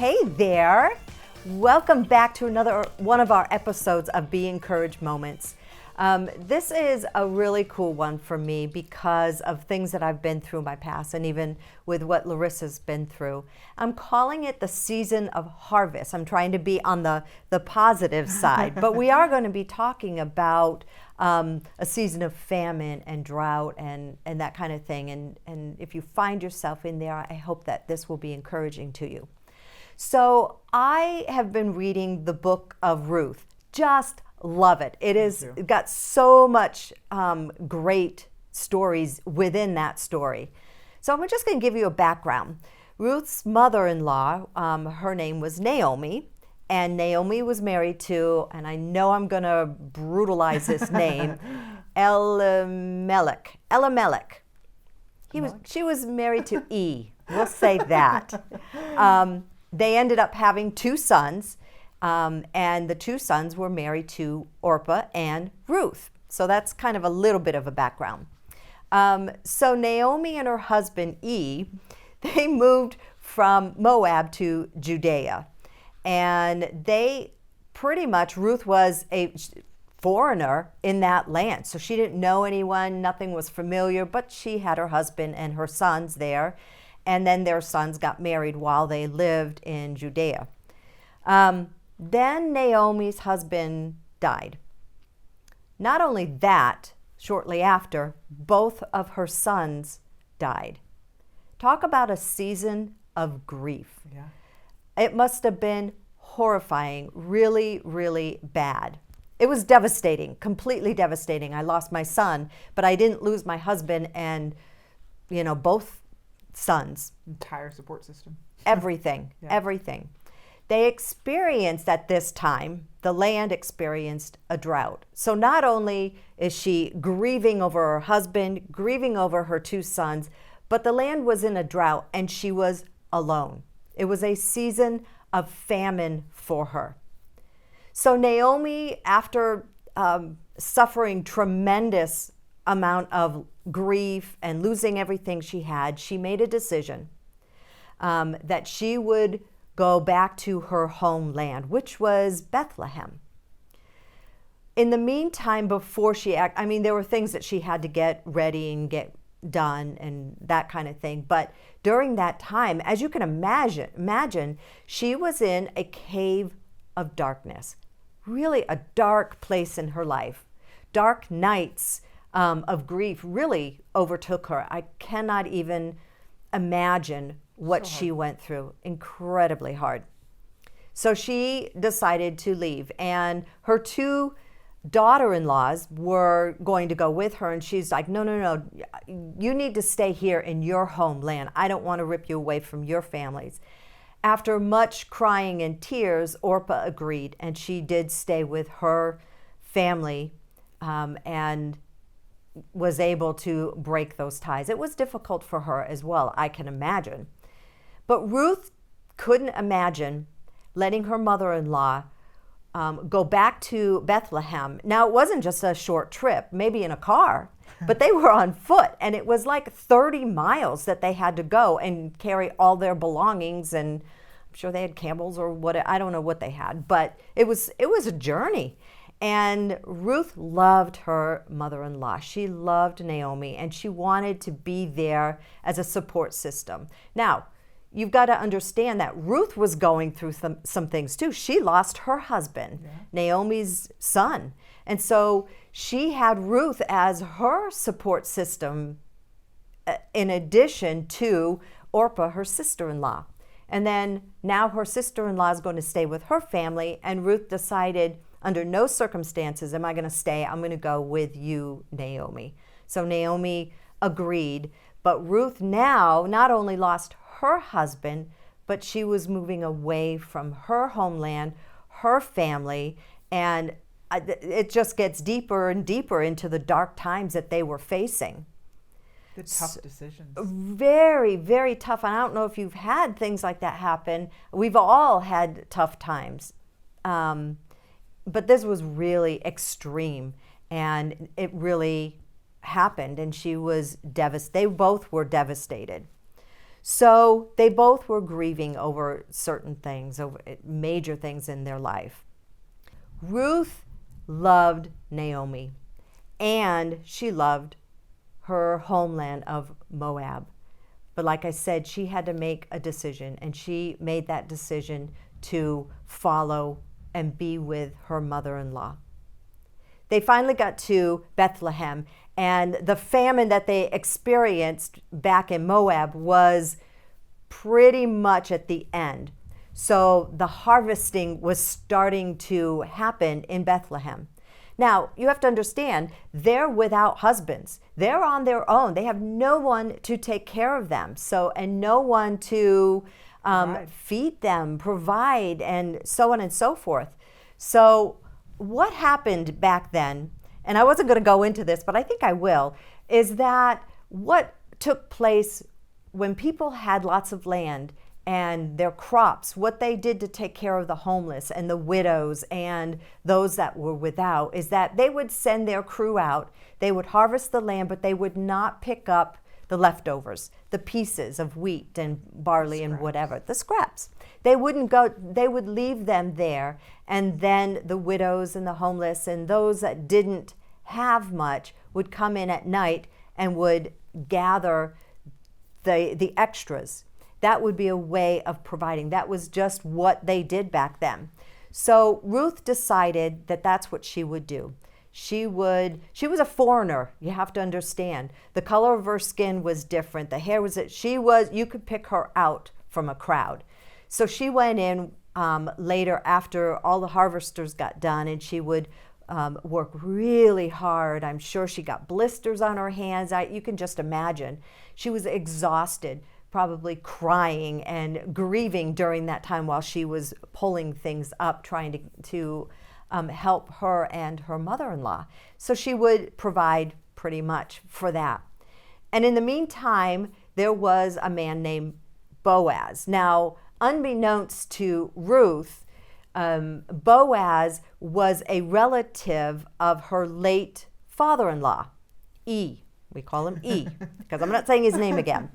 Hey there. Welcome back to another one of our episodes of Be Encouraged Moments. This is a really cool one for me because of things that I've been through in my past and even with what Larissa's been through. I'm calling it the season of harvest. I'm trying to be on the positive side, but we are going to be talking about a season of famine and drought and that kind of thing. And if you find yourself in there, I hope that this will be encouraging to you. So I have been reading the book of Ruth. Just love it. It got so much great stories within that story. So I'm just going to give you a background. Ruth's mother-in-law, her name was Naomi, and Naomi was married to, and I know I'm going to brutalize this name, Elimelech. She was married to E. We'll say that. They ended up having two sons, and the two sons were married to Orpah and Ruth. So that's kind of a little bit of a background. So Naomi and her husband E, they moved from Moab to Judea. And they pretty much, Ruth was a foreigner in that land. So she didn't know anyone, nothing was familiar, but she had her husband and her sons there. And then their sons got married while they lived in Judea. Then Naomi's husband died. Not only that, shortly after, both of her sons died. Talk about a season of grief. Yeah. It must have been horrifying, really, really bad. It was devastating, completely devastating. I lost my son, but I didn't lose my husband and, both sons. Entire support system. Everything, Yeah. everything. They experienced at this time, the land experienced a drought. So not only is she grieving over her husband, grieving over her two sons, but the land was in a drought and she was alone. It was a season of famine for her. So Naomi, after suffering tremendous amount of grief and losing everything she had, she made a decision that she would go back to her homeland, which was Bethlehem. In the meantime, before there were things that she had to get ready and get done and that kind of thing. But during that time, as you can imagine, she was in a cave of darkness, really a dark place in her life. Dark nights of grief really overtook her. I cannot even imagine what she went through. Incredibly hard. So she decided to leave, and her two daughter-in-laws were going to go with her, and she's like, no, you need to stay here in your homeland. I don't want to rip you away from your families. After much crying and tears, Orpah agreed, and she did stay with her family and was able to break those ties. It was difficult for her as well, I can imagine. But Ruth couldn't imagine letting her mother-in-law go back to Bethlehem. Now, it wasn't just a short trip, maybe in a car, but they were on foot, and it was like 30 miles that they had to go and carry all their belongings, and I'm sure they had camels or what, I don't know what they had, but it was a journey. And Ruth loved her mother-in-law. She loved Naomi, and she wanted to be there as a support system. Now, you've got to understand that Ruth was going through some things too. She lost her husband, Naomi's son. And so she had Ruth as her support system in addition to Orpah, her sister-in-law. And then now her sister-in-law is going to stay with her family, and Ruth decided, under no circumstances am I going to stay. I'm going to go with you, Naomi. So Naomi agreed. But Ruth now not only lost her husband, but she was moving away from her homeland, her family, and it just gets deeper and deeper into the dark times that they were facing. The tough decisions. Very, very tough. And I don't know if you've had things like that happen. We've all had tough times. But this was really extreme, and it really happened, and she was devastated. They both were devastated. So they both were grieving over certain things, over major things in their life. Ruth loved Naomi, and she loved her homeland of Moab. But like I said, she had to make a decision, and she made that decision to follow and be with her mother-in-law. They finally got to Bethlehem, and the famine that they experienced back in Moab was pretty much at the end. So the harvesting was starting to happen in Bethlehem. Now, you have to understand, they're without husbands. They're on their own. They have no one to take care of them. So, and no one to feed them, provide, and so on and so forth. So what happened back then, and I wasn't going to go into this, but I think I will, is that what took place when people had lots of land and their crops, what they did to take care of the homeless and the widows and those that were without, is that they would send their crew out. They would harvest the land, but they would not pick up the leftovers, the pieces of wheat and barley and whatever, the scraps. They wouldn't go, they would leave them there, and then the widows and the homeless and those that didn't have much would come in at night and would gather the extras. That would be a way of providing. That was just what they did back then. So Ruth decided that that's what she would do. She was a foreigner, you have to understand. The color of her skin was different. The hair was, you could pick her out from a crowd. So she went in later after all the harvesters got done, and she would work really hard. I'm sure she got blisters on her hands. You can just imagine. She was exhausted, probably crying and grieving during that time while she was pulling things up, trying to help her and her mother-in-law. So she would provide pretty much for that. And in the meantime, there was a man named Boaz. Now, unbeknownst to Ruth, Boaz was a relative of her late father-in-law, E. We call him E, because I'm not saying his name again.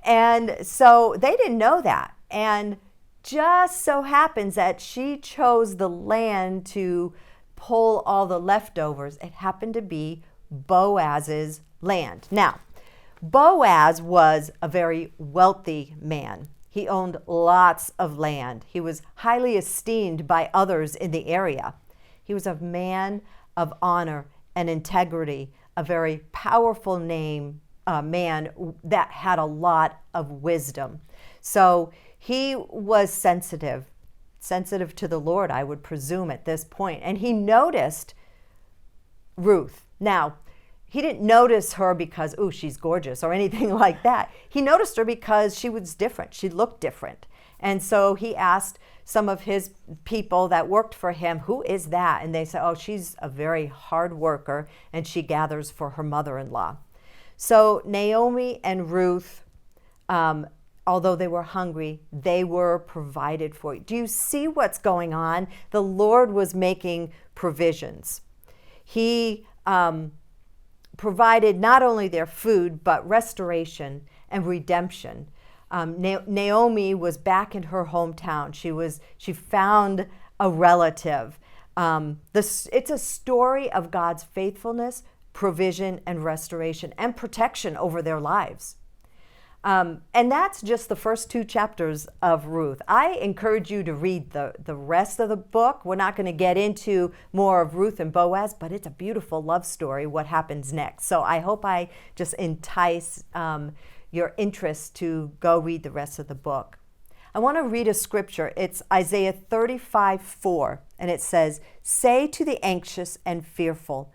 And so they didn't know that. And just so happens that she chose the land to pull all the leftovers. It happened to be Boaz's land. Now, Boaz was a very wealthy man. He owned lots of land. He was highly esteemed by others in the area. He was a man of honor and integrity, a very powerful man that had a lot of wisdom. So he was sensitive to the Lord, I would presume at this point. And he noticed Ruth. Now, he didn't notice her because, ooh, she's gorgeous or anything like that. He noticed her because she was different. She looked different. And so he asked some of his people that worked for him, who is that? And they said, oh, she's a very hard worker, and she gathers for her mother-in-law. So Naomi and Ruth, although they were hungry, they were provided for. Do you see what's going on? The Lord was making provisions. He provided not only their food, but restoration and redemption. Naomi was back in her hometown. She found a relative. It's a story of God's faithfulness, provision, and restoration, and protection over their lives. And that's just the first 2 chapters of Ruth. I encourage you to read the rest of the book. We're not going to get into more of Ruth and Boaz, but it's a beautiful love story, what happens next. So I hope I just entice your interest to go read the rest of the book. I want to read a scripture. It's Isaiah 35:4, and it says, "Say to the anxious and fearful,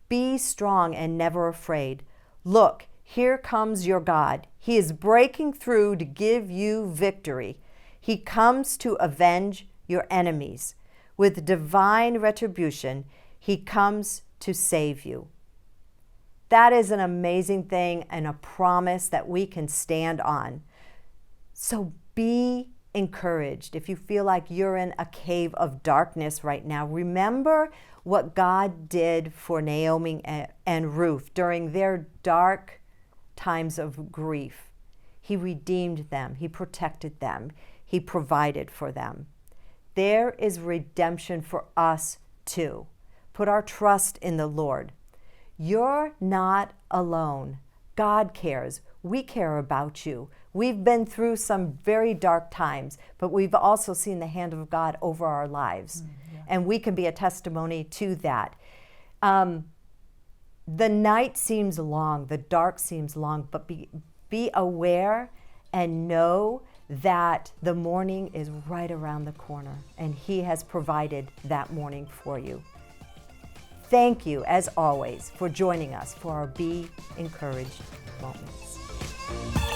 be strong and never afraid. Look, here comes your God. He is breaking through to give you victory. He comes to avenge your enemies. With divine retribution, he comes to save you." That is an amazing thing and a promise that we can stand on. So be encouraged. If you feel like you're in a cave of darkness right now, remember what God did for Naomi and Ruth during their dark times of grief. He redeemed them. He protected them. He provided for them. There is redemption for us too. Put our trust in the Lord. You're not alone. God cares. We care about you. We've been through some very dark times, but we've also seen the hand of God over our lives. And we can be a testimony to that. The night seems long, the dark seems long, but be aware and know that the morning is right around the corner, and He has provided that morning for you. Thank you, as always, for joining us for our Be Encouraged moments.